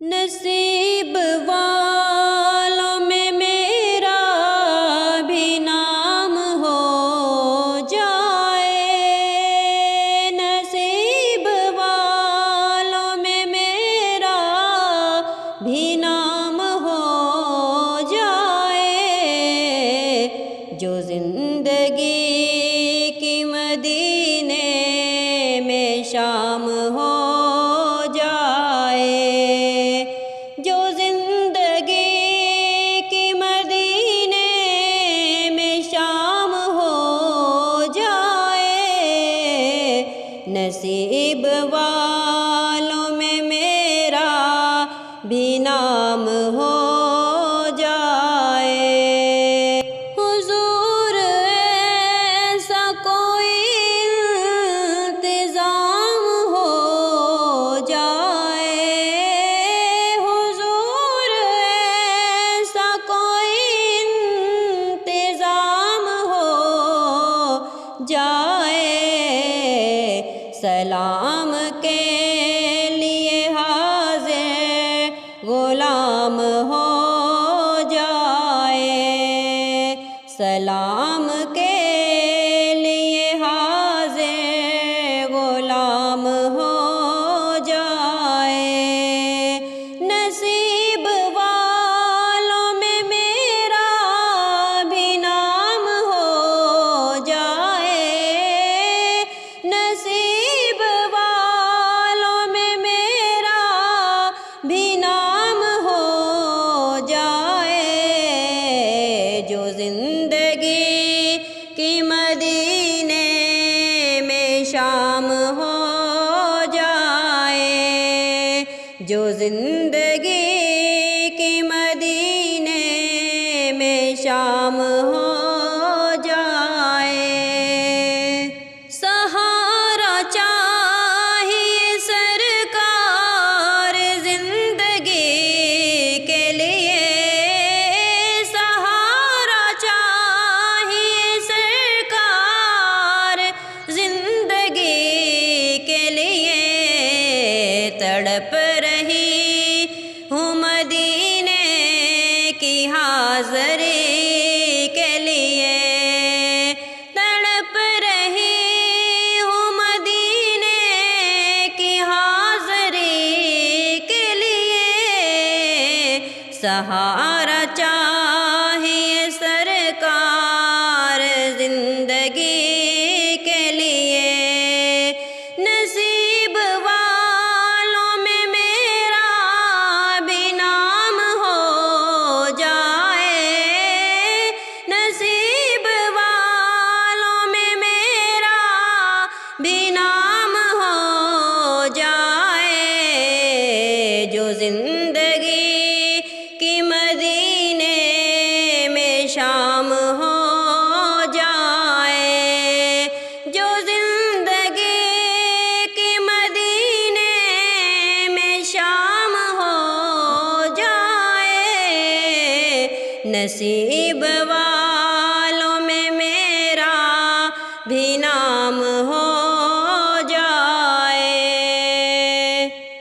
نصیب والوں میں میرا بھی نام ہو جائے، نصیب والوں میں میرا بھی نام ہو جائے، جو زندگی کی مدینے میں شام ہو جائے، جو زندگی کی مدینے میں شام ہو جائے، نصیب والوں میں میرا بھی نام ہو جائے۔ حضور ایسا کوئی انتظام ہو جائے، حضور ایسا کوئی انتظام ہو جائے، سلام کے لیے حاضر غلام ہو جائے، سلام کے لیے حاضر غلام ہو جائے، نصیب والوں میں میرا بھی نام ہو جائے، نصیب والوں میں میرا بھی نام ہو جائے، جو زندگی کی مدینے میں شام ہو جائے، جو زندگی کی مدینے میں شام ہو جائے، سہارا چاہیے سرکار زندگی کے لیے، سہارا چاہیے سرکار زندگی کے لیے، تڑپ رہی ہوں مدینے کی حاضری کے لیے، تڑپ رہی ہوں مدینے کی حاضری کے لیے، سہارا چاہیے سرکار زندگی کے لیے، نصیب والوں میں میرا بھی نام ہو جائے، نصیب والوں میں میرا بھی نام ہو جائے، جو زندگی کی مدینے میں شام ہو جائے، جو زندگی کی مدینے میں شام ہو جائے، نصیب والوں